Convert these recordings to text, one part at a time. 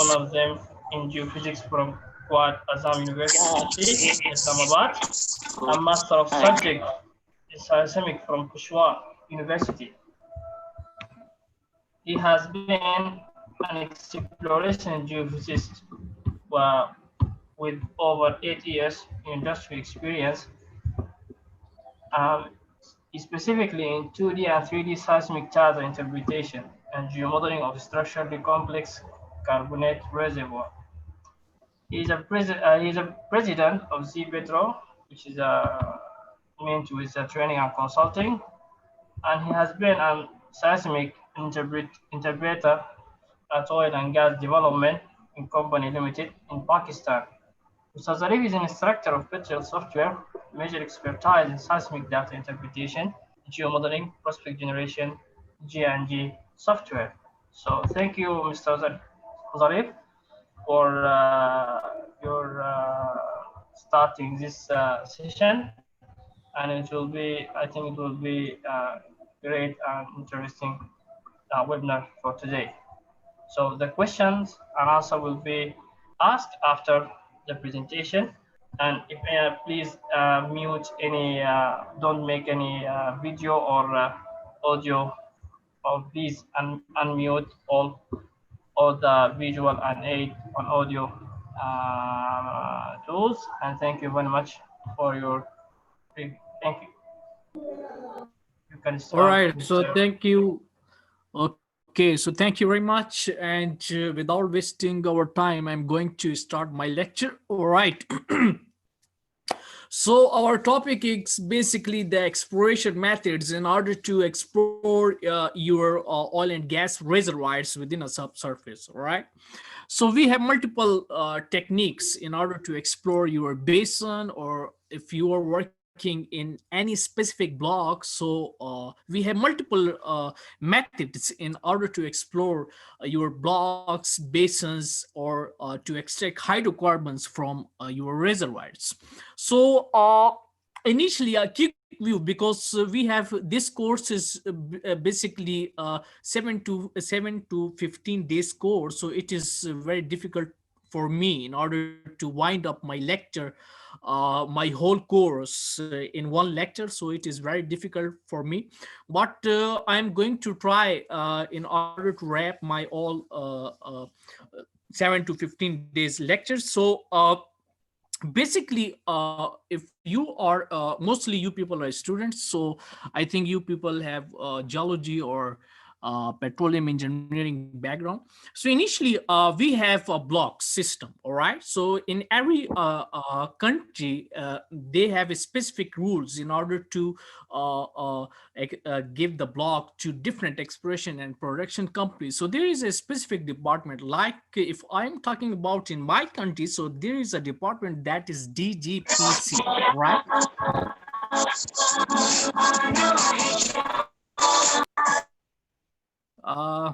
one of them in geophysics from Quad Azam University, Islamabad, and Master of Subject in Seismic from Peshawar University. He has been an exploration geophysicist with over 8 years industry experience, um, specifically in 2D and 3D seismic data interpretation and geomodeling of structurally complex carbonate reservoir. He is a president of ZPetro, which is meant with training and consulting, and he has been a seismic interpreter at Oil and Gas Development in Company Limited in Pakistan. Mr. Zareef is an instructor of petrol software, major expertise in seismic data interpretation, geomodeling, prospect generation, G&G software. So thank you, Mr. Zareef, for your starting this session, and I think it will be great and interesting webinar for today. So the questions and answer will be asked after the presentation. And if please mute any, don't make any video or audio, or please unmute all the visual and aid on audio tools. And thank you very much for your, thank you. You can All start. right, so thank you. Okay, so thank you very much. And without wasting our time, I'm going to start my lecture. All right. So our topic is basically the exploration methods in order to explore your oil and gas reservoirs within a subsurface. All right. So we have multiple techniques in order to explore your basin, or if you are working in any specific block. So we have multiple methods in order to explore your blocks, basins, or to extract hydrocarbons from your reservoirs. So initially a quick view, because we have this course is basically 7 to 15 days course, so it is very difficult for me in order to wind up my lecture, my whole course in one lecture, so it is very difficult for me. But I'm going to try in order to wrap my all 7 to 15 days lectures. So basically if you are mostly you people are students, so I think you people have geology or petroleum engineering background. So initially we have a block system. All right, so in every country they have a specific rules in order to give the block to different exploration and production companies. So there is a specific department, like if I'm talking about in my country, so there is a department that is DGPC, right? uh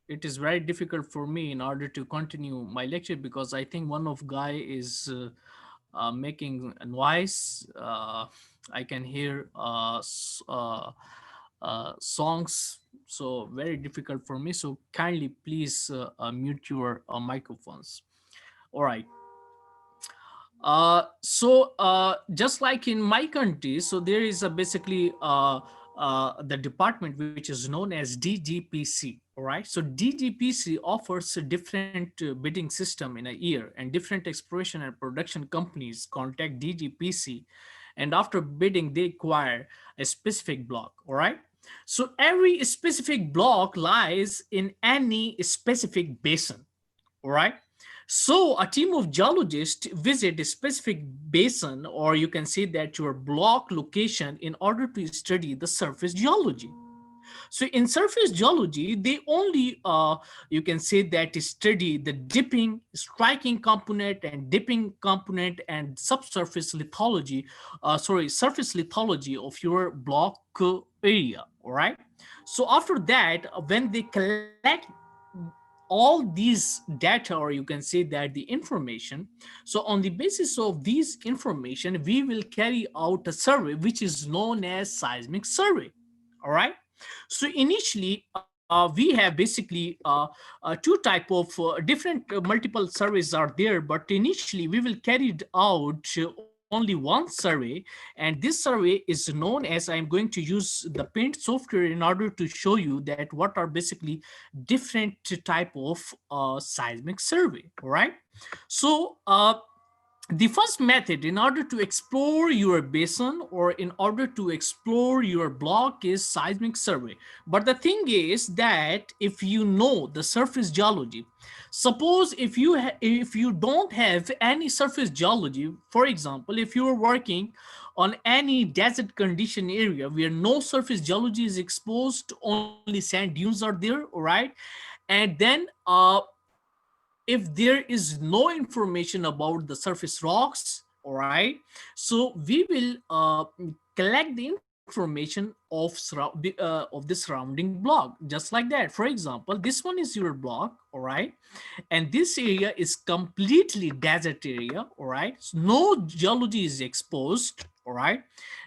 it is very difficult for me in order to continue my lecture, because I think one of guy is making a noise. I can hear songs, so very difficult for me. So kindly please mute your microphones. All right. So just like in my country, so there is a basically the department which is known as DGPC. All right, so DGPC offers a different bidding system in a year, and different exploration and production companies contact DGPC, and after bidding they acquire a specific block. All right, so every specific block lies in any specific basin. All right, so a team of geologists visit a specific basin, or you can say that your block location, in order to study the surface geology. So in surface geology, they only, you can say that study the dipping, striking component and dipping component and subsurface lithology, surface lithology of your block area, all right? So after that, when they collect all these data, or you can say that the information, so on the basis of these information we will carry out a survey which is known as seismic survey. All right, so initially we have basically two type of different multiple surveys are there, but initially we will carry it out only one survey, and this survey is known as, I'm going to use the paint software in order to show you that what are basically different type of seismic survey. All right, so the first method in order to explore your basin or in order to explore your block is seismic survey. But the thing is that if you know the surface geology, suppose if you don't have any surface geology, for example, if you are working on any desert condition area where no surface geology is exposed, only sand dunes are there, all right, and then if there is no information about the surface rocks, all right, so we will collect the information of the surrounding block, just like that. For example, this one is your block, all right, and this area is completely desert area, all right, so no geology is exposed, all right.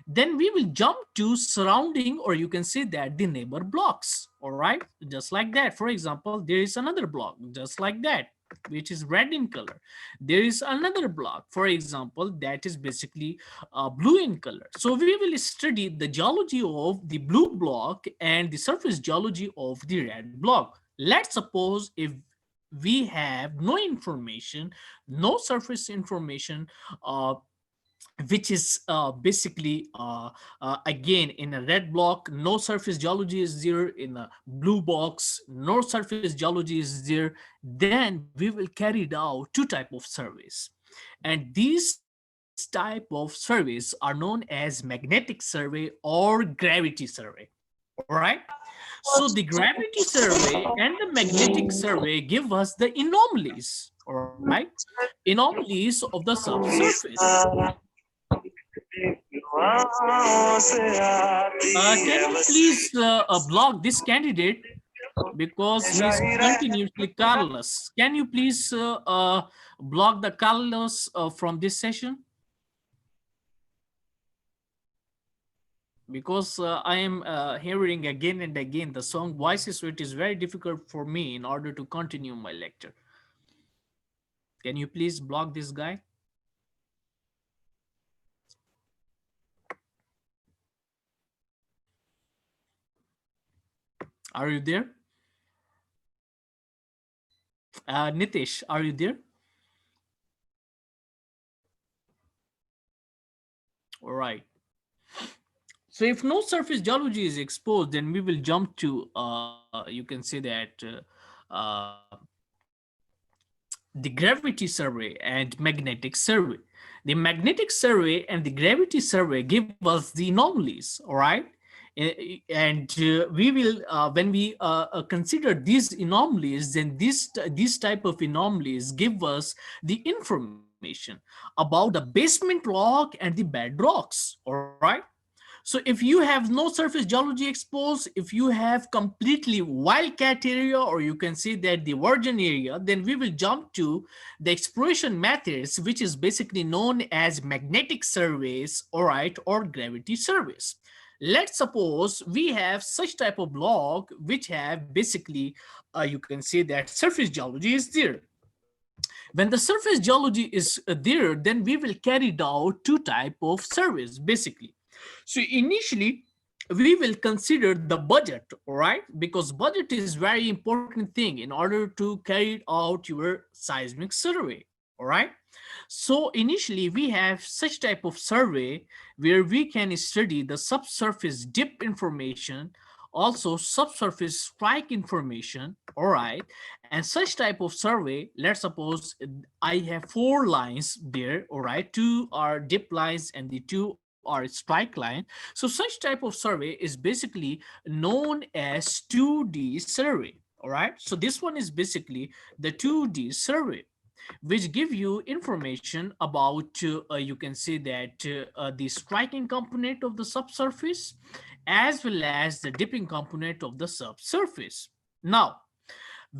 Then we will jump to surrounding, or you can say that the neighbor blocks, all right, just like that. For example, there is another block just like that, which is red in color. There is another block, for example, that is basically blue in color. So we will study the geology of the blue block and the surface geology of the red block. Let's suppose if we have no information, no surface information, which is basically again in a red block, no surface geology is there. In a blue box, no surface geology is there. Then we will carry it out two type of surveys, and these type of surveys are known as magnetic survey or gravity survey, all right. So the gravity survey and the magnetic survey give us the anomalies, all right, anomalies of the subsurface. Can you please block this candidate because he's continuously Carlos? Can you please block the Carlos from this session? Because I am hearing again and again the song voices, so it is very difficult for me in order to continue my lecture. Can you please block this guy? Are you there? Nitish, are you there? All right. So if no surface geology is exposed, then we will jump to, you can say that, uh, the gravity survey and magnetic survey. The magnetic survey and the gravity survey give us the anomalies, all right? And we will, when we consider these anomalies, then these type of anomalies give us the information about the basement rock and the bedrocks, all right? So if you have no surface geology exposed, if you have completely wildcat area, or you can say that the virgin area, then we will jump to the exploration methods, which is basically known as magnetic surveys, all right, or gravity surveys. Let's suppose we have such type of block which have basically, you can say that surface geology is there. When the surface geology is there, then we will carry out two type of surveys basically. So initially, we will consider the budget, all right? Because budget is very important thing in order to carry out your seismic survey, all right? So initially, we have such type of survey where we can study the subsurface dip information, also subsurface strike information, all right? And such type of survey, let's suppose I have 4 lines there, all right? 2 are dip lines and the 2 are strike line. So such type of survey is basically known as 2D survey, all right? So this one is basically the 2D survey, which give you information about, you can say that, the striking component of the subsurface as well as the dipping component of the subsurface. Now,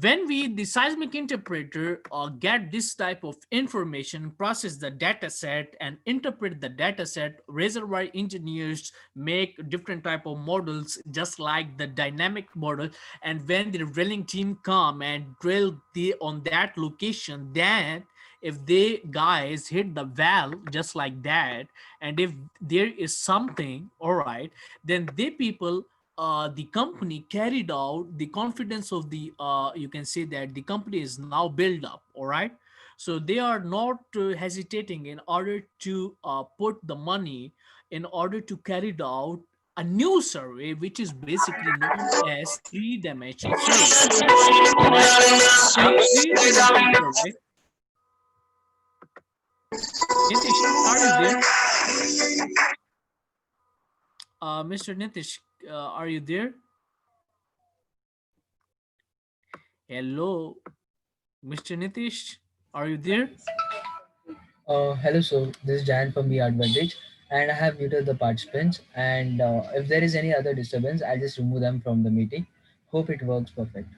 When we, the seismic interpreter, get this type of information, process the data set and interpret the data set, reservoir engineers make different type of models just like the dynamic model. And when the drilling team come and drill the on that location, then if they guys hit the valve just like that, and if there is something, all right, then they people, the company carried out the confidence of the, you can say that the company is now built up, all right. So they are not hesitating in order to put the money in order to carry out a new survey, which is basically known as three-dimensional survey, all right. So in three-dimensional survey, Nitish, are you there? Mr. Nitish, are you there? Hello, Mr. Nitish, are you there? Hello, so this is Jan from EDvantage, and I have muted the participants. And if there is any other disturbance, I'll just remove them from the meeting. Hope it works perfect.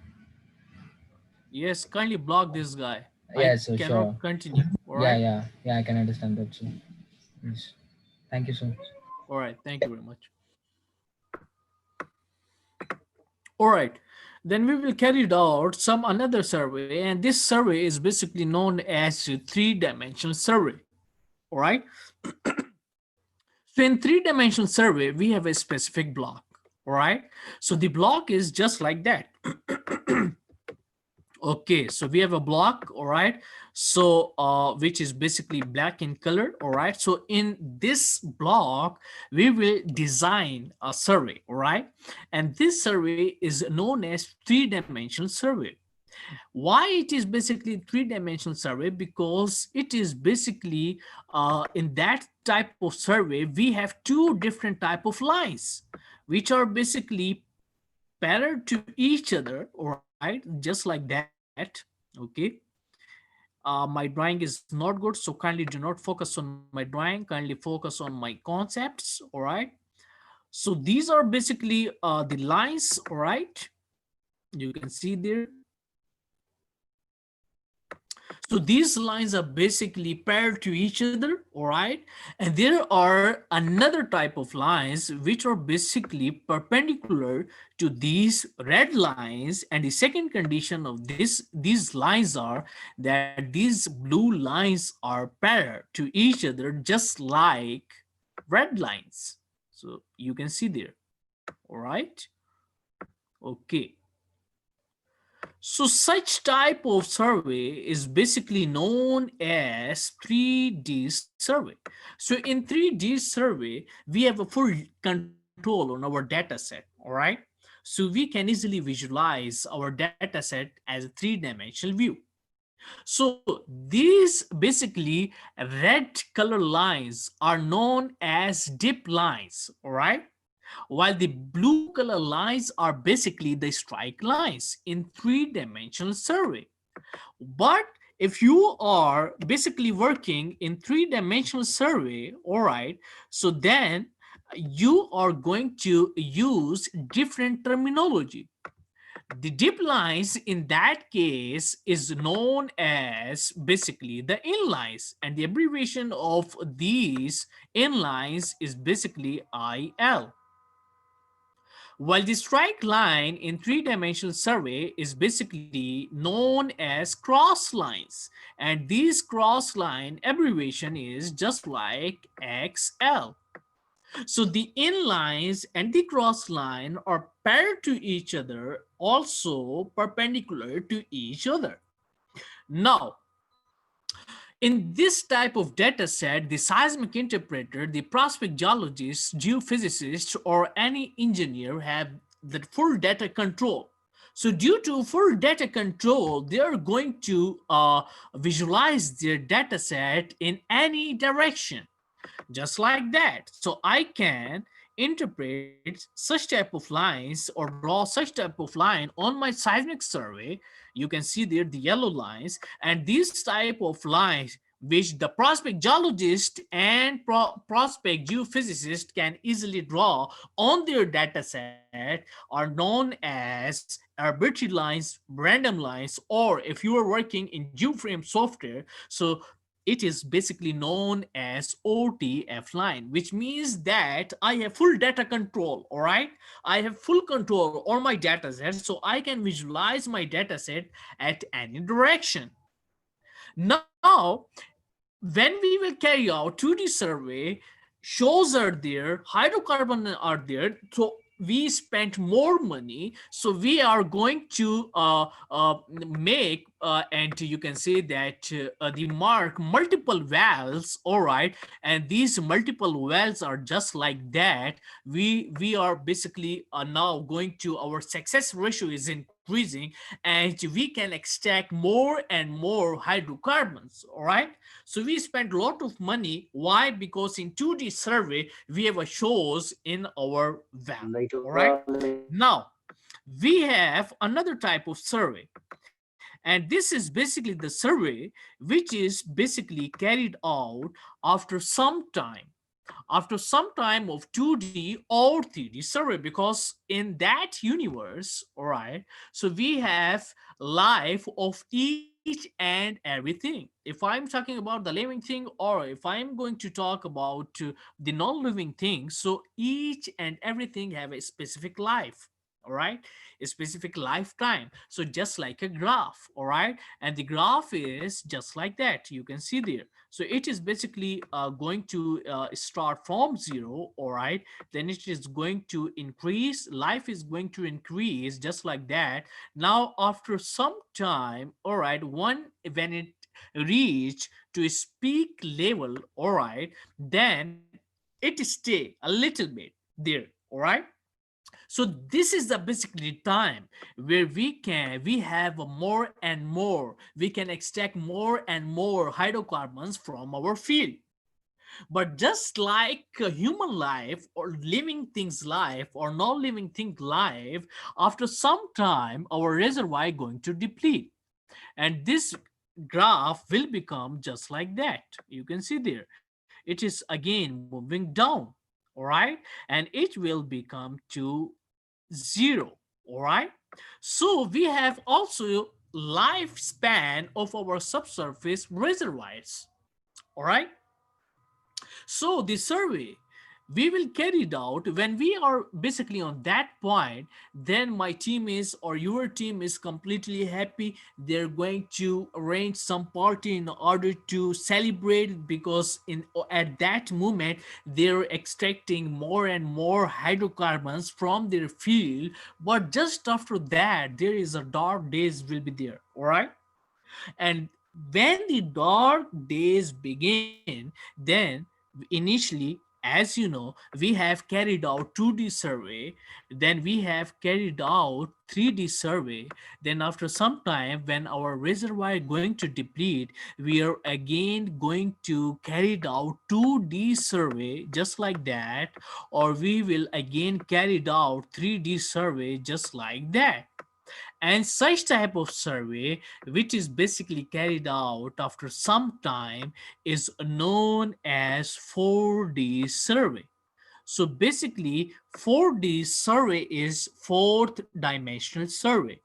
Yes, kindly block this guy. I Yeah, so cannot sure. continue. All Yeah, right. yeah, yeah. I can understand that. So, yes. Thank you so much. All right. Thank you very much. All right. Then we will carry it out some another survey, and this survey is basically known as a three-dimensional survey. All right. So in three-dimensional survey, we have a specific block. All right. So the block is just like that. Okay, so we have a block, all right, so which is basically black in color, all right. So in this block we will design a survey, all right, and this survey is known as three-dimensional survey. Why it is basically three-dimensional survey? Because it is basically in that type of survey we have two different type of lines which are basically parallel to each other, all right, just like that. Okay. My drawing is not good, so kindly do not focus on my drawing, kindly focus on my concepts, all right. So these are basically the lines, all right, you can see there. So these lines are basically paired to each other, all right? And there are another type of lines which are basically perpendicular to these red lines. And the second condition of these lines are that these blue lines are paired to each other just like red lines. So you can see there, all right? Okay. So such type of survey is basically known as 3D survey. So in 3D survey, we have a full control on our data set, all right? So we can easily visualize our data set as a three-dimensional view. So these basically red color lines are known as dip lines, all right? While the blue color lines are basically the strike lines in three-dimensional survey. But if you are basically working in three-dimensional survey, all right, so then you are going to use different terminology. The dip lines in that case is known as basically the inlines, and the abbreviation of these inlines is basically IL. While the strike line in three-dimensional survey is basically known as cross lines, and this cross line abbreviation is just like XL. So the inlines and the cross line are paired to each other, also perpendicular to each other. Now, in this type of data set, the seismic interpreter, the prospect geologist, geophysicist, or any engineer have the full data control. So due to full data control, they are going to visualize their data set in any direction, just like that. So I can interpret such type of lines or draw such type of line on my seismic survey. You can see there the yellow lines, and these type of lines which the prospect geologist and prospect geophysicist can easily draw on their data set, are known as arbitrary lines, random lines, or if you are working in geoframe software, so it is basically known as OTF line, which means that I have full data control. All right, I have full control on my data set, so I can visualize my data set at any direction. Now, when we will carry out 2D survey, shows are there, hydrocarbon are there, so we spent more money, so we are going to make and you can say that the mark multiple wells. All right, and these multiple wells are just like that. We are basically now going to, our success ratio is increasing, and we can extract more and more hydrocarbons. All right, so we spent a lot of money. Why? Because in 2D survey, we have a shows in our well. All right. Now, we have another type of survey. And this is basically the survey which is basically carried out after some time, after some time of 2D or 3D survey, because in that universe, all right, so we have life of each and everything. If I'm talking about the living thing, or if I'm going to talk about the non-living thing, so each and everything have a specific life. All right, a specific lifetime, so just like a graph. All right, and the graph is just like that, you can see there. So it is basically going to start from zero. All right, then it is going to increase, life is going to increase just like that. Now after some time, all right, when it reach to its peak level, all right, then it stay a little bit there. All right, so this is the basically time where we have more and more, we can extract more and more hydrocarbons from our field. But just like a human life or living things life or non-living thing life, after some time our reservoir going to deplete, and this graph will become just like that. You can see there, it is again moving down. All right, and it will become to zero. All right, so we have also lifespan of our subsurface reservoirs. All right, so the survey we will carry it out when we are basically on that point, then my team is, or your team is completely happy. They're going to arrange some party in order to celebrate, because in at that moment they're extracting more and more hydrocarbons from their field. But just after that, there is a dark days will be there. All right, and when the dark days begin, then initially, as you know, we have carried out 2D survey, then we have carried out 3D survey. Then after some time, when our reservoir going to deplete, we are again going to carry out 2D survey just like that, or we will again carry out 3D survey just like that. And such type of survey, which is basically carried out after some time, is known as 4D survey. So basically 4D survey is fourth dimensional survey.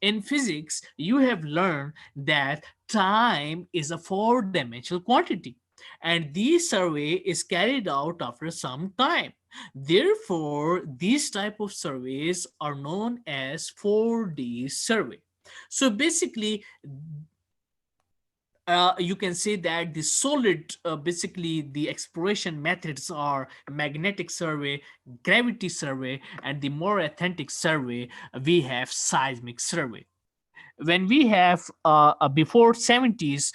In physics, you have learned that time is a four-dimensional quantity, and this survey is carried out after some time. Therefore, these type of surveys are known as 4D survey. So basically, you can say that the solid, basically the exploration methods are magnetic survey, gravity survey, and the more authentic survey, we have seismic survey. When we have before 70s,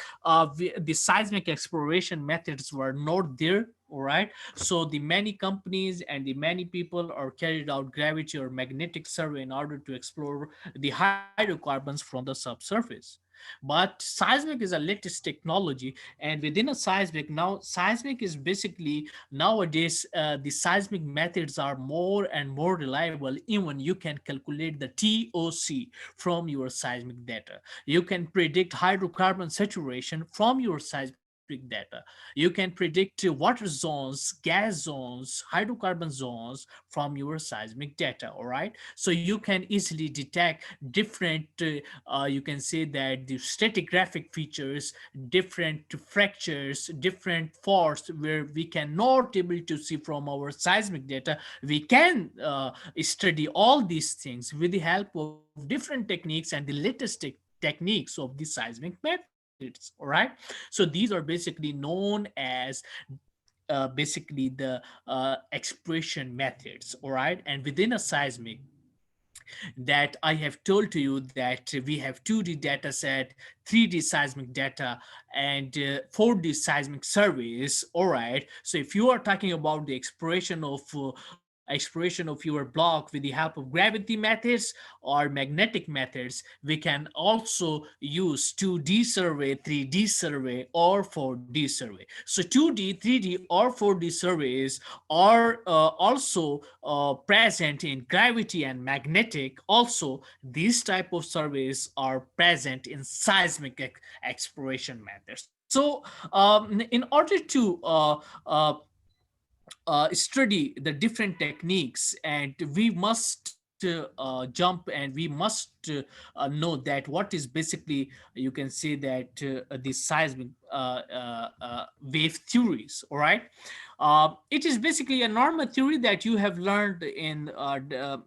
the seismic exploration methods were not there. All right, so the many companies and the many people are carried out gravity or magnetic survey in order to explore the hydrocarbons from the subsurface. But seismic is a latest technology, and within a seismic, now seismic is basically nowadays the seismic methods are more and more reliable. Even you can calculate the TOC from your seismic data. You can predict hydrocarbon saturation from your seismic data. You can predict water zones, gas zones, hydrocarbon zones from your seismic data. All right, so you can easily detect different you can say that the stratigraphic features, different fractures, different faults where we cannot able to see from our seismic data. We can study all these things with the help of different techniques and the latest techniques of the seismic methods. All right, so these are basically known as basically the expression methods. All right, and within a seismic that I have told to you that we have 2D data set, 3D seismic data, and 4D seismic surveys. All right. So if you are talking about the exploration of your block with the help of gravity methods or magnetic methods, we can also use 2D survey, 3D survey, or 4D survey. So 2D, 3D, or 4D surveys are also present in gravity and magnetic. Also, these type of surveys are present in seismic exploration methods. So in order to study the different techniques, and we must jump and we must know that what is basically, you can say that the seismic wave theories. All right, it is basically a normal theory that you have learned in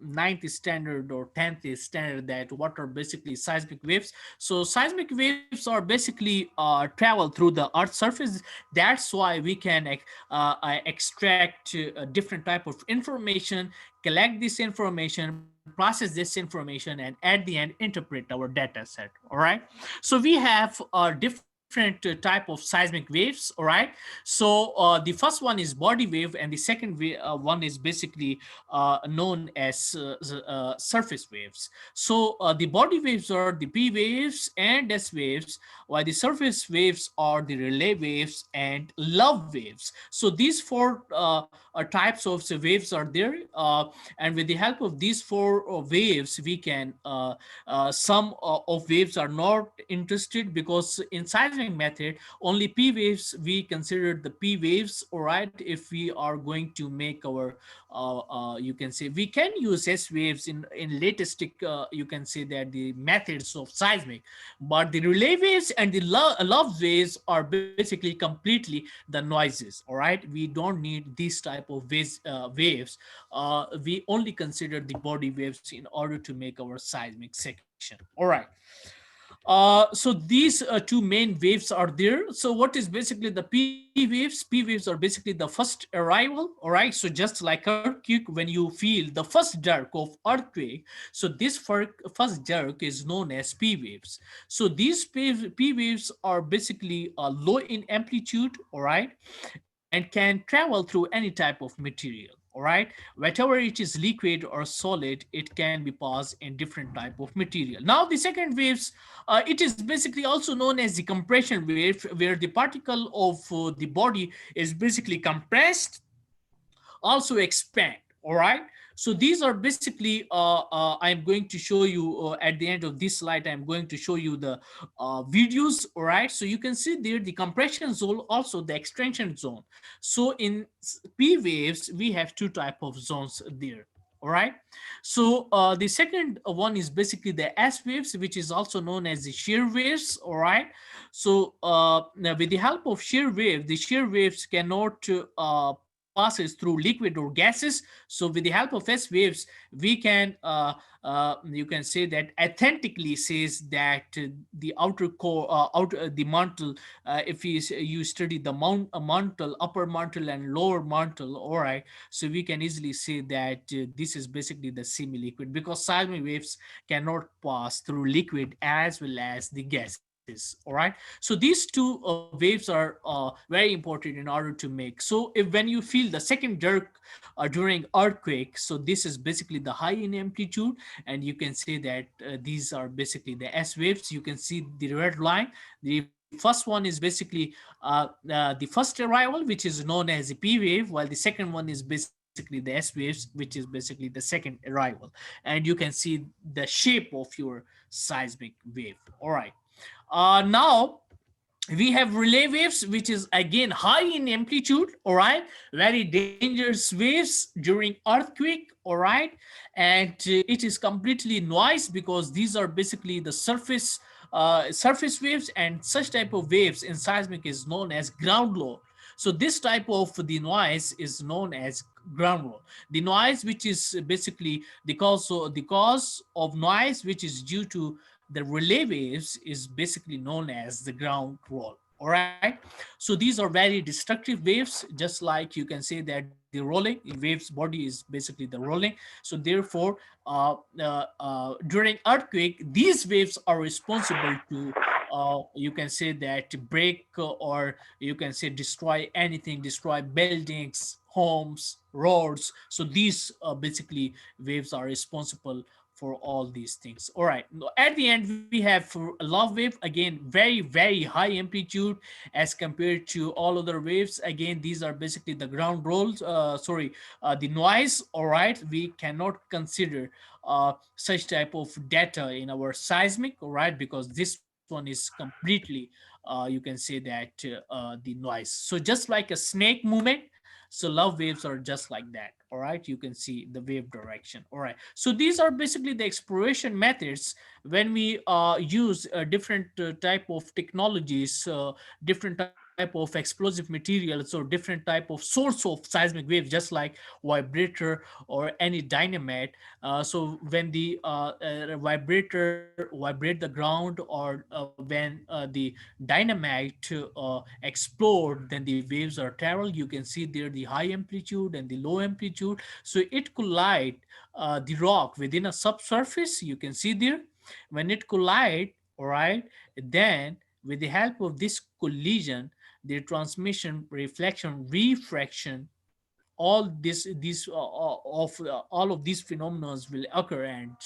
ninth standard or 10th standard, that what are basically seismic waves. So seismic waves are basically travel through the earth's surface. That's why we can extract different type of information, collect this information, process this information, and at the end interpret our data set. All right, so we have different type of seismic waves. All right, so the first one is body wave, and the second one is basically known as surface waves. So the body waves are the P waves and S waves, while the surface waves are the relay waves and love waves. So these four types of waves are there, and with the help of these four waves, we can some of waves are not interested, because in seismic method only P waves we consider the P waves. All right, if we are going to make our you can say we can use S waves in latest you can say that the methods of seismic, but the relay waves and the love waves are basically completely the noises. All right, we don't need these type of waves. We only consider the body waves in order to make our seismic section. All right, so these two main waves are there. So what is basically the P waves? P waves are basically the first arrival. All right, so just like earthquake, when you feel the first jerk of earthquake, so this first jerk is known as P waves. So these P waves are basically low in amplitude. All right, and can travel through any type of material. All right, whatever it is, liquid or solid, it can be passed in different type of material. Now the second waves, it is basically also known as the compression wave, where the particle of the body is basically compressed, also expand. All right, so these are basically I'm going to show you at the end of this slide. I'm going to show you the videos. All right, so you can see there the compression zone, also the extension zone. So in P waves we have two type of zones there. All right, so the second one is basically the S waves, which is also known as the shear waves. All right, so now with the help of shear wave, the shear waves cannot passes through liquid or gases. So with the help of S waves, we can you can say that authentically says that the outer core, the mantle, if you study the mantle, upper mantle and lower mantle. All right, so we can easily say that this is basically the semi-liquid, because seismic waves cannot pass through liquid as well as the gases. all right. So these two waves are very important in order to make. So if when you feel the second jerk during earthquake, so this is basically the high in amplitude, and you can say that these are basically the S waves. You can see the red line. The first one is basically the first arrival, which is known as the P wave, while the second one is basically the S waves, which is basically the second arrival. And you can see the shape of your seismic wave. All right. Now we have relay waves, which is again high in amplitude, all right, very dangerous waves during earthquake, all right. And it is completely noise, because these are basically the surface waves, and such type of waves in seismic is known as ground low. So this type of the noise is known as ground low. The noise which is basically the cause of noise which is due to the relay waves is basically known as the ground roll. All right. So these are very destructive waves, just like you can say that the rolling waves body is basically the rolling. So therefore, during earthquake, these waves are responsible to you can say that break or you can say destroy anything, destroy buildings, homes, roads. So these basically waves are responsible for all these things. All right. At the end, we have for love wave, again, very, very high amplitude as compared to all other waves. Again, these are basically the ground rolls, the noise. All right. We cannot consider such type of data in our seismic, all right, because this one is completely, you can say that the noise. So just like a snake movement, so love waves are just like that. All right, you can see the wave direction. All right, so these are basically the exploration methods when we use different type of technologies, different type of explosive materials, or different type of source of seismic waves, just like vibrator or any dynamite. So when the vibrator vibrate the ground, or when the dynamite explode, then the waves are travel. You can see there the high amplitude and the low amplitude. So it collide the rock within a subsurface. You can see there when it collide, all right. Then with the help of this collision, the transmission, reflection, refraction, all of these phenomena will occur, and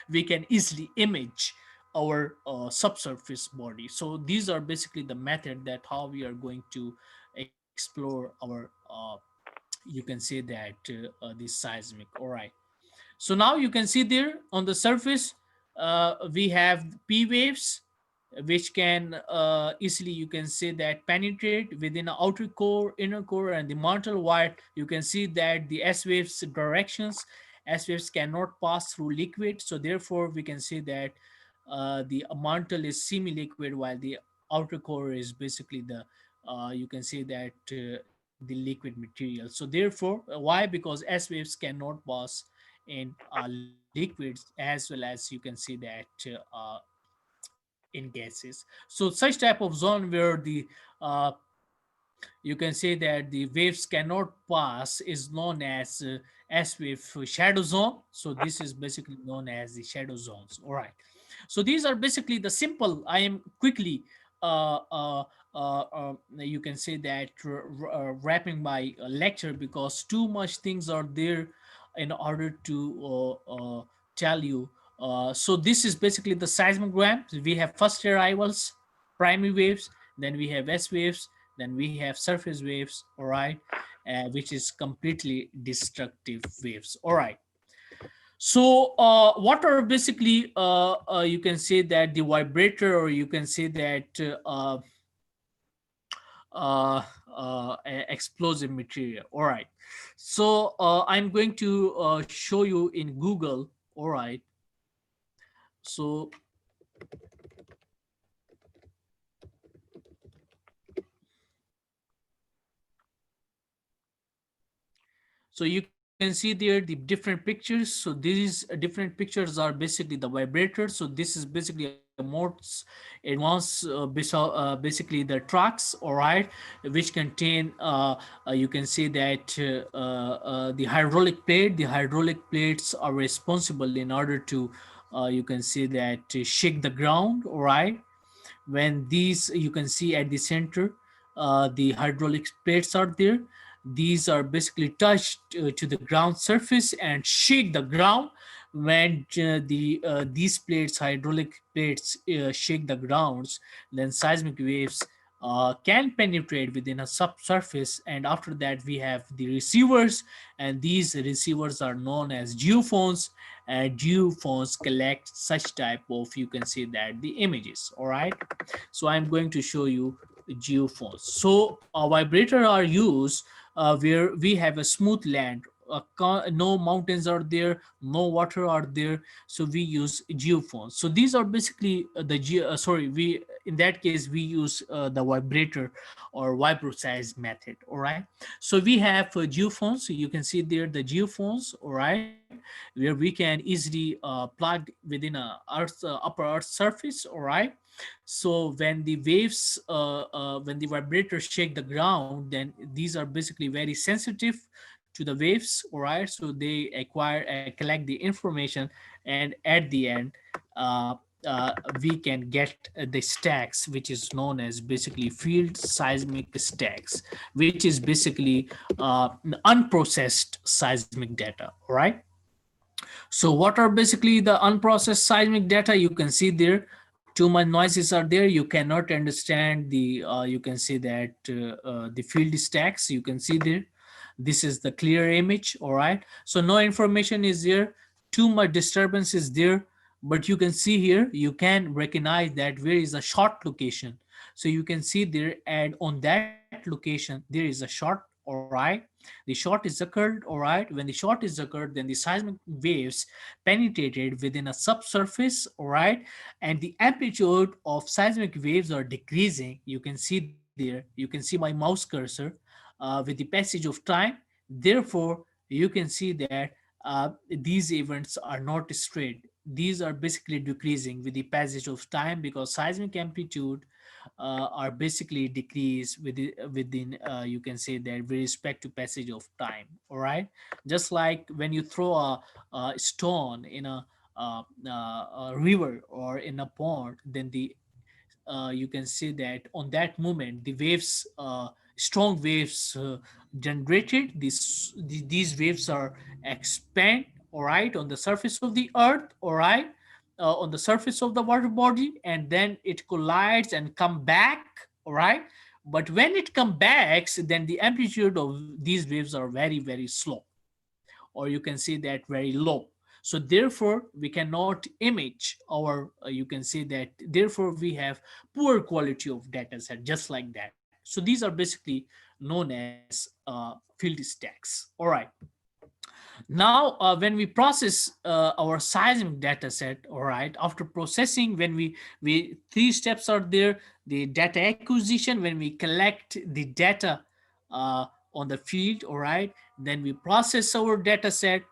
we can easily image our subsurface body. So these are basically the method that how we are going to explore our you can say that the seismic. All right. So now you can see there on the surface, we have P waves, which can easily, you can say that, penetrate within the outer core, inner core, and the mantle wire. You can see that the S waves directions, S waves cannot pass through liquid. So therefore, we can say that the mantle is semi-liquid, while the outer core is basically the you can say that the liquid material. So therefore, why? Because S waves cannot pass in liquids, as well as you can see that in gases. So such type of zone where the you can say that the waves cannot pass is known as S wave shadow zone. So this is basically known as the shadow zones. All right. So these are basically the simple. I am quickly you can say that wrapping my lecture, because too much things are there in order to tell you. So this is basically the seismogram. We have first arrivals, primary waves, then we have S waves, then we have surface waves, all right, which is completely destructive waves. All right. So what are basically you can say that the vibrator, or you can say that explosive material. All right. So I'm going to show you in Google. All right. So you can see there the different pictures. So these different pictures are basically the vibrator. So this is basically a more advanced basically the tracks, all right, which contain you can say that the hydraulic plate. The hydraulic plates are responsible in order to you can say that to shake the ground, all right. when these, you can see at the center, the hydraulic plates are there. These are basically touched to the ground surface and shake the ground. When these plates, hydraulic plates, shake the grounds, then seismic waves can penetrate within a subsurface, and after that we have the receivers, and these receivers are known as geophones, and geophones collect such type of, you can say that, the images. All right, so I'm going to show you geophones. So a vibrator are used where we have a smooth land, no mountains are there, no water are there, so we use geophones. So these are basically sorry, we, in that case we use the vibrator or vibro-size method. All right, so we have geophones. So you can see there the geophones, all right, where we can easily plug within a earth upper earth surface. All right, so when the waves when the vibrators shake the ground, then these are basically very sensitive to the waves. All right, so they acquire collect the information, and at the end uh, uh, we can get the stacks, which is known as basically field seismic stacks, which is basically unprocessed seismic data. All right, so what are basically the unprocessed seismic data? You can see there too much noises are there. You cannot understand the you can see that the field stacks. You can see there. This is the clear image. All right. So no information is there. Too much disturbance is there. But you can see here, you can recognize that where is a short location. So you can see there, and on that location, there is a short. All right. The short is occurred. All right. When the short is occurred, then the seismic waves penetrated within a subsurface. All right, and the amplitude of seismic waves are decreasing. You can see there, you can see my mouse cursor with the passage of time. Therefore, you can see that these events are not straight. These are basically decreasing with the passage of time, because seismic amplitude are basically decreased within you can say that with respect to passage of time. All right, just like when you throw a stone in a river or in a pond, then the you can see that on that moment the waves, strong waves generated. These waves are expand, all right, on the surface of the earth. All right, on the surface of the water body, and then it collides and come back. All right, but when it come back, then the amplitude of these waves are very slow, or you can see that very low. So therefore we cannot image our you can say that, therefore we have poor quality of data set, just like that. So these are basically known as field stacks. All right, now when we process our seismic data set, all right, after processing, when we three steps are there: the data acquisition, when we collect the data on the field. All right, then we process our data set,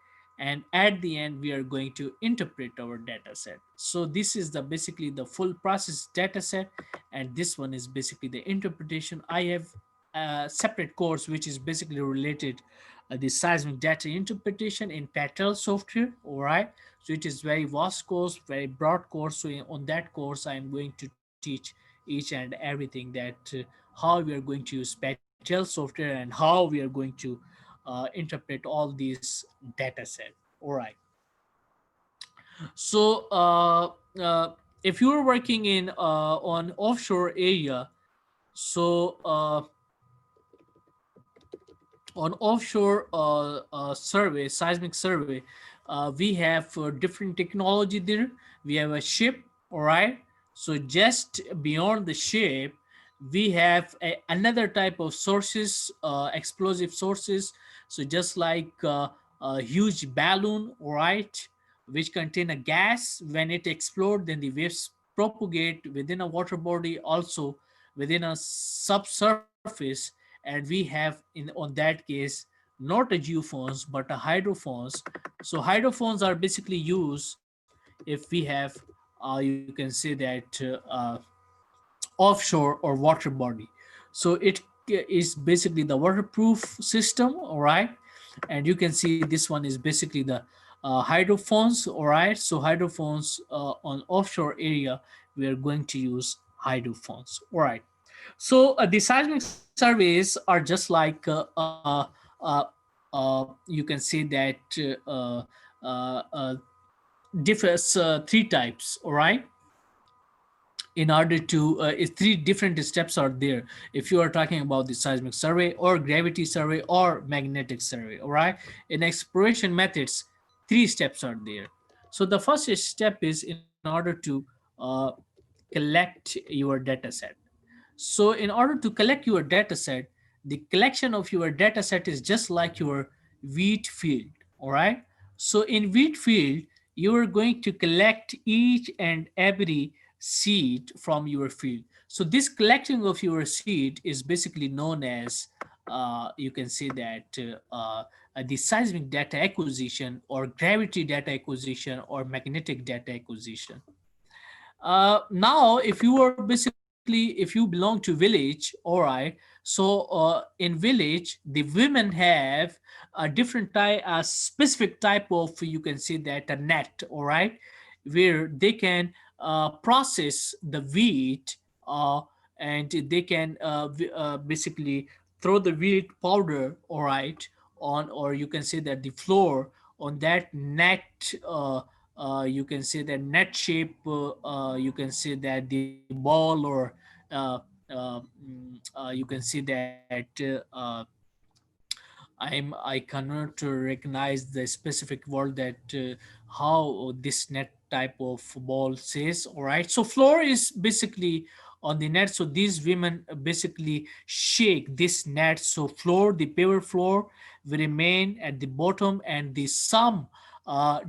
and at the end we are going to interpret our data set. So this is the basically the full process data set, and this one is basically the interpretation. I have a separate course which is basically related the seismic data interpretation in Patel software. All right, so it is very vast course, very broad course. So on that course I am going to teach each and everything, that how we are going to use Patel software and how we are going to interpret all these data set. All right, so if you are working in on offshore area, so on offshore survey, seismic survey, we have different technology there. We have a ship. All right, so just beyond the ship we have another type of sources, explosive sources. So just like a huge balloon, all right, which contain a gas. When it explodes, then the waves propagate within a water body, also within a subsurface. And we have in on that case not a geophones but a hydrophones. So hydrophones are basically used if we have you can say that offshore or water body. So it is basically the waterproof system. All right, and you can see this one is basically the hydrophones. All right, so hydrophones on offshore area we are going to use hydrophones. All right. So the seismic surveys are just like uh, you can say that differs three types. All right. In order to three different steps are there if you are talking about the seismic survey or gravity survey or magnetic survey. All right, in exploration methods, three steps are there. So the first step is in order to uh, collect your data set. So in order to collect your data set, the collection of your data set is just like your wheat field. All right. So in wheat field, you are going to collect each and every seed from your field. So this collecting of your seed is basically known as you can say that the seismic data acquisition or gravity data acquisition or magnetic data acquisition. Now if you are basically if you belong to village, all right, so in village the women have a different type, a specific type of, you can say that, a net, all right, where they can process the wheat, uh, and they can basically throw the wheat powder, all right, on, or you can say that the floor on that net, you can say that net shape, you can say that the ball, or uh, you can see that I cannot recognize the specific word that how this net type of ball says. All right, so floor is basically on the net. So these women basically shake this net. So floor, the paver floor, will remain at the bottom, and the some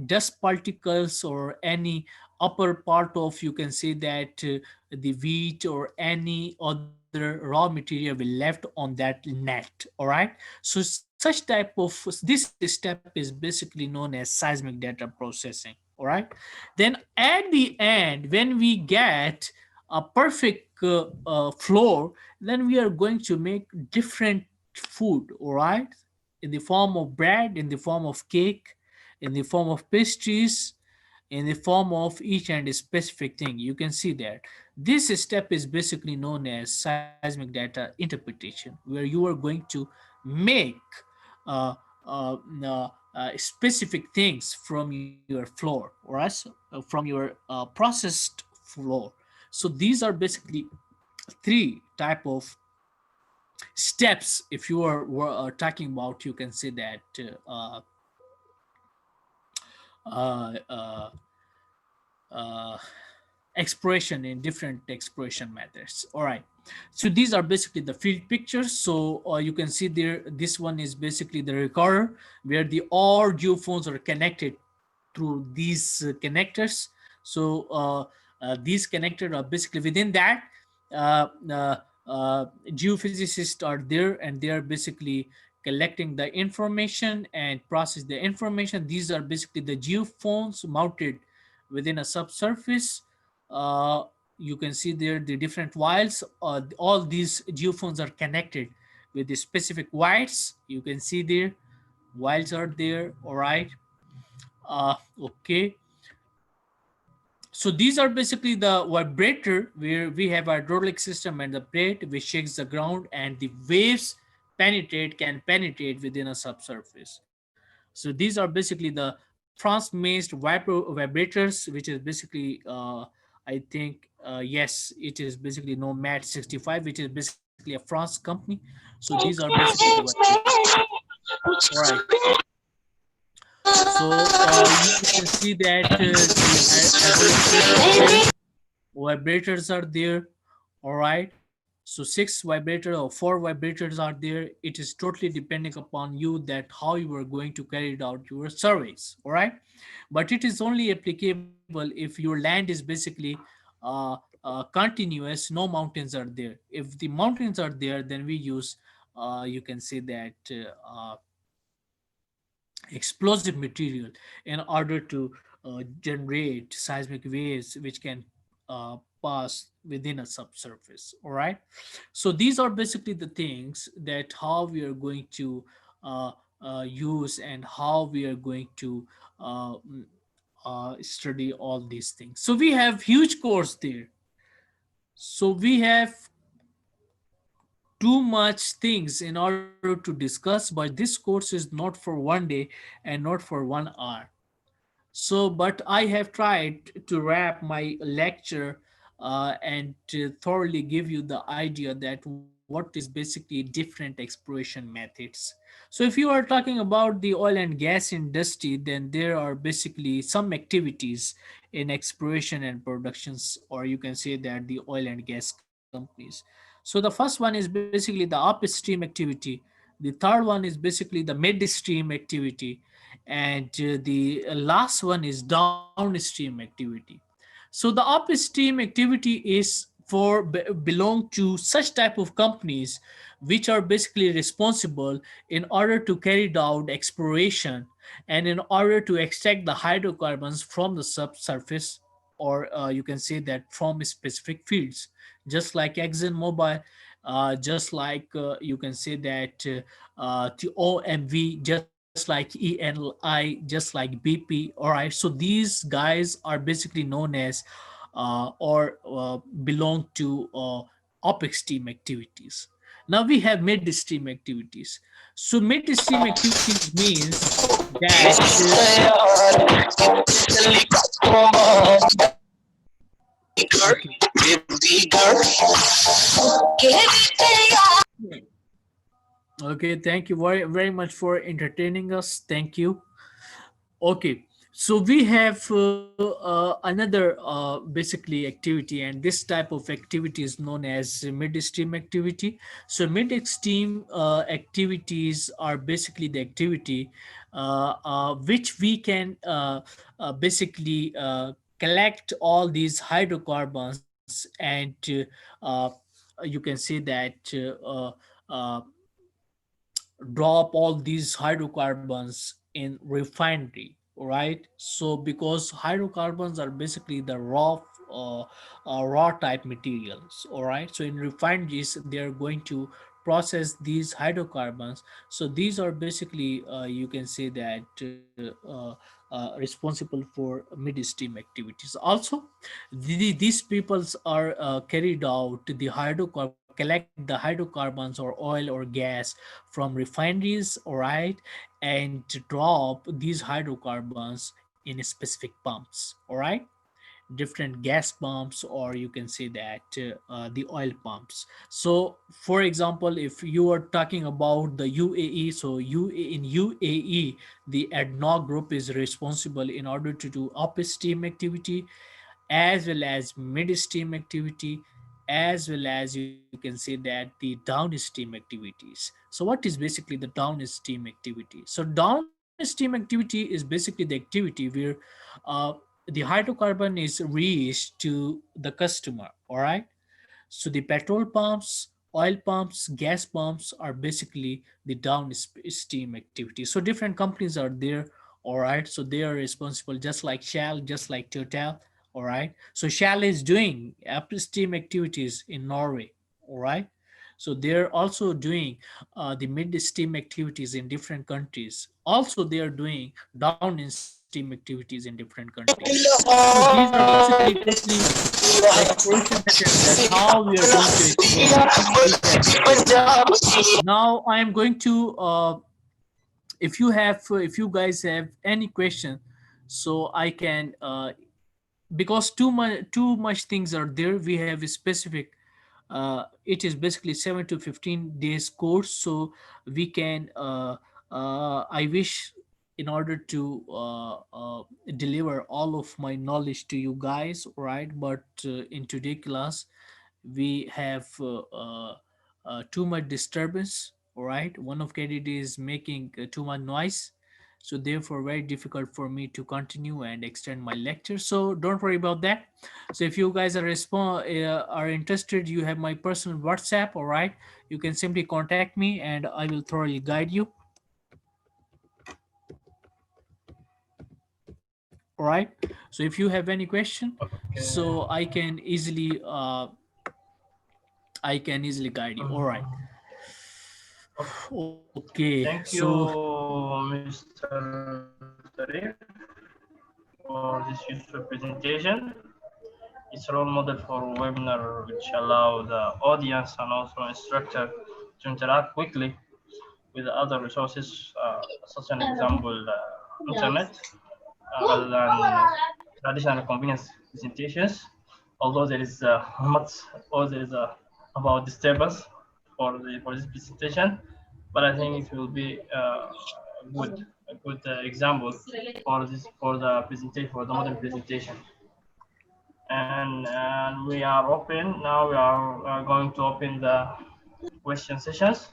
dust particles or any upper part of, you can say that the wheat or any other raw material will left on that net. All right, so such type of, this step is basically known as seismic data processing. All right, then at the end when we get a perfect floor, then we are going to make different food. All right, in the form of bread, in the form of cake, in the form of pastries, in the form of each and specific thing. You can see that this step is basically known as seismic data interpretation, where you are going to make uh, specific things from your floor, right? So, from your processed floor. So these are basically three type of steps. If you are talking about, you can say that uh, uh, uh, expression in different expression methods. All right, so these are basically the field pictures. So you can see there, this one is basically the recorder where the all geophones are connected through these connectors. So these connectors are basically within that uh, uh, geophysicists are there, and they are basically collecting the information and process the information. These are basically the geophones mounted within a subsurface. uh, you can see there the different wires. All these geophones are connected with the specific wires. You can see there wires are there. All right, okay, so these are basically the vibrator where we have a hydraulic system and the plate which shakes the ground, and the waves can penetrate within a subsurface. So these are basically the France-based vibrators, which is basically I think yes, it is basically Nomad 65, which is basically a France company. So these are basically the vibrators. All right. So you can see that the hydraulic plate is there, vibrators are there. All right, so 6 vibrator or 4 vibrators are there. It is totally depending upon you that how you are going to carry out your surveys. All right, but it is only applicable if your land is basically uh, continuous, no mountains are there. If the mountains are there, then we use you can say that explosive material in order to generate seismic waves which can pass within a subsurface. All right, so these are basically the things that how we are going to use and how we are going to study all these things. So we have huge course there. So we have too much things in order to discuss, but this course is not for one day and not for 1 hour. So, but I have tried to wrap my lecture and to thoroughly give you the idea that what is basically different exploration methods. So, if you are talking about the oil and gas industry, then there are basically some activities in exploration and productions, or you can say that the oil and gas companies. So, the first one is basically the upstream activity. The third one is basically the midstream activity, and the last one is downstream activity. So the upstream activity is belong to such type of companies which are basically responsible in order to carry out exploration and in order to extract the hydrocarbons from the subsurface, or you can say that from specific fields, just like ExxonMobil, just like you can say that the OMV, just like ENI, just like BP. All right, so these guys are basically known as or belong to upstream activities. Now we have midstream activities. So midstream activities means that okay. Okay, thank you very very much for entertaining us. Thank you. Okay, so we have another basically activity, and this type of activity is known as midstream activity. So midstream activities are basically the activity which we can basically collect all these hydrocarbons and uh, you can say that drop all these hydrocarbons in refinery, right? So because hydrocarbons are basically the raw type materials, all right? So in refineries they are going to process these hydrocarbons. So these are basically you can say that responsible for midstream activities. Also, these peoples are carried out the collect the hydrocarbons or oil or gas from refineries, all right, and drop these hydrocarbons in specific pumps, all right, different gas pumps, or you can say that the oil pumps. So for example, if you are talking about the UAE, so in UAE the ADNOC group is responsible in order to do upstream activity as well as midstream activity, as well as you can say that the downstream activities. So what is basically the downstream activity? So downstream activity is basically the activity where uh, the hydrocarbon is reached to the customer, all right? So the petrol pumps, oil pumps, gas pumps are basically the downstream activity. So different companies are there, all right? So they are responsible, just like Shell, just like Total, all right? So Shell is doing upstream activities in Norway, all right? So they're also doing the midstream activities in different countries. Also, they are doing downstream activities in different countries. So these are basically totally the exploration methods, that how we are going to explore each and everything. Now I am going to if you guys have any question, so I can because too much things are there. We have a specific it is basically 7 to 15 days course, so we can I wish in order to deliver all of my knowledge to you guys, right? But in today class we have too much disturbance, all right? One of candidate is making too much noise, so therefore very difficult for me to continue and extend my lecture. So don't worry about that. So if you guys are interested, you have my personal WhatsApp, all right? You can simply contact me and I will thoroughly guide you, all right? So if you have any question, Okay. so I can easily guide you, all right? Mhm. Okay, Thank so you, Mr. Zareef, for this useful presentation. It's a role model for webinar which allow the audience and also instructor to interact quickly with other resources, such an example, internet, rather than traditional convenience presentations. Although there is much, or there is about disturbance for this presentation, but I think it will be good a good example for this for the presentation for the modern presentation. And we are open now. We are going to open the question sessions.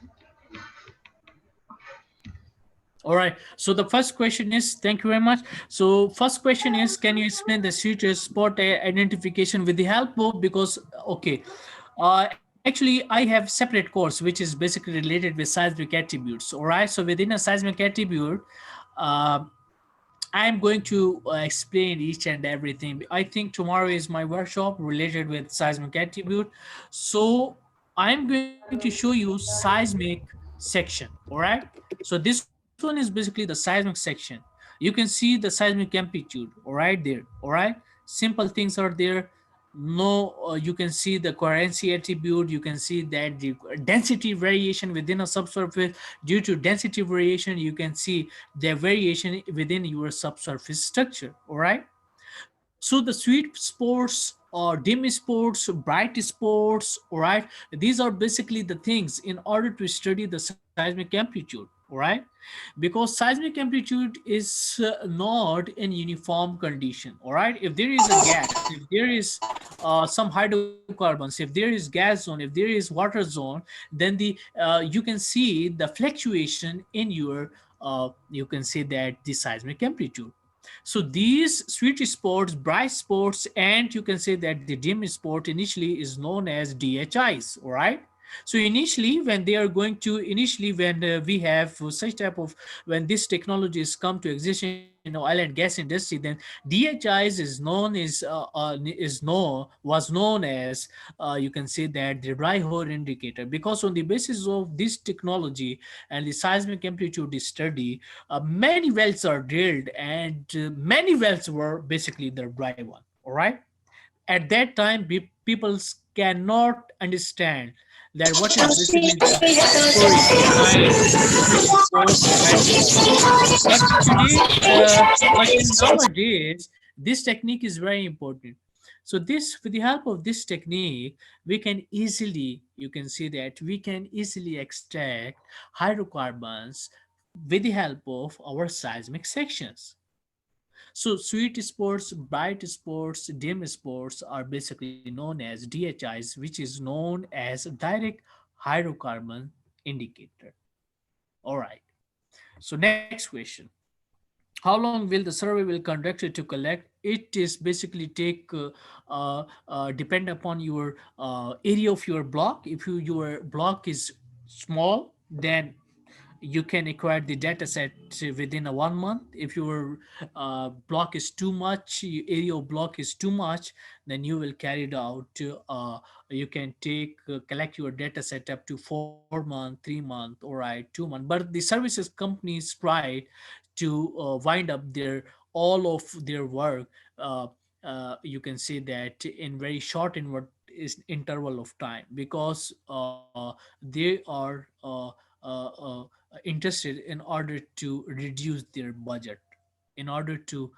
All right. So the first question is, thank you very much. So first question is, can you explain the switches spot identification with the help of, because, okay, actually I have separate course, which is basically related with seismic attributes. All right. So within a seismic attribute, uh, I'm going to explain each and everything. I think tomorrow is my workshop related with seismic attribute. So I'm going to show you seismic section. All right. So this one is basically the seismic section. You can see the seismic amplitude. All right there. All right. Simple things are there. No, you can see the coherency attribute. You can see that the density variation within a subsurface. Due to density variation, you can see the variation within your subsurface structure. All right. So the sweet spots or dim spots, bright spots, all right, these are basically the things in order to study the seismic amplitude. All right, because seismic amplitude is not in uniform condition. All right, if there is a gas, if there is some hydrocarbons, if there is gas zone, if there is water zone, then the you can see the fluctuation in your you can say that the seismic amplitude. So these sweet spots, bright spots, and you can say that the dim spot initially is known as DHIs. All right. So initially, when they are going to initially when we have such type of when this technologies come to exist in oil and gas industry, then DHIs is known is known was known as you can say that the dry hole indicator, because on the basis of this technology and the seismic amplitude study, many wells are drilled, and many wells were basically the dry one. All right. At that time, people cannot understand that what is basically the story behind switch sports and hydrocarbons. But today, but in nowadays, this technique is very important. So this, with the help of this technique, we can easily, you can see that we can easily extract hydrocarbons with the help of our seismic sections. So sweet sports, bright sports, dim sports are basically known as DHIs, which is known as direct hydrocarbon indicator. All right. So next question. How long will the survey will conducted to collect? It is basically take depend upon your area of your block. If your block is small, then you can acquire the data set within a 1 month. If your block is too much, area of block is too much, then you will carry it out you can take collect your data set up to 4 month, 3 month, all right, 2 month. But the services companies try to wind up their all of their work, uh, you can say that in very short in what is interval of time, because they are interested in order to reduce their budget, in order to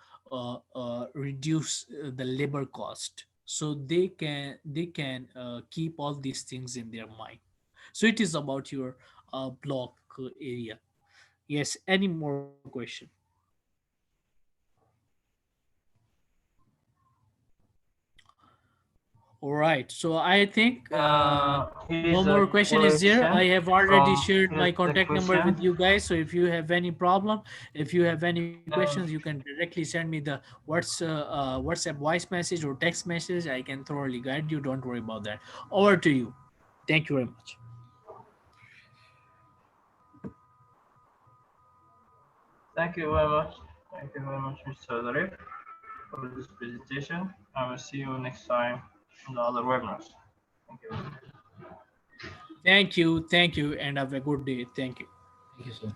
reduce the labor cost, so they can keep all these things in their mind. So it is about your block area. Yes, any more question? All right, so I think no Here's a more question is there. question I have already from shared my here's the contact number with question. you guys. So if you have any problem, if you have any questions, you Um, can directly send me the WhatsApp voice message or text message. I can thoroughly guide you. Don't worry about that. Over to you. Thank you very much. Thank you very much. Thank you very much, Mr. Zareef, for this presentation. I will see you next time in the other webinars. Thank you. Thank you, and have a good day. Thank you. Thank you, sir.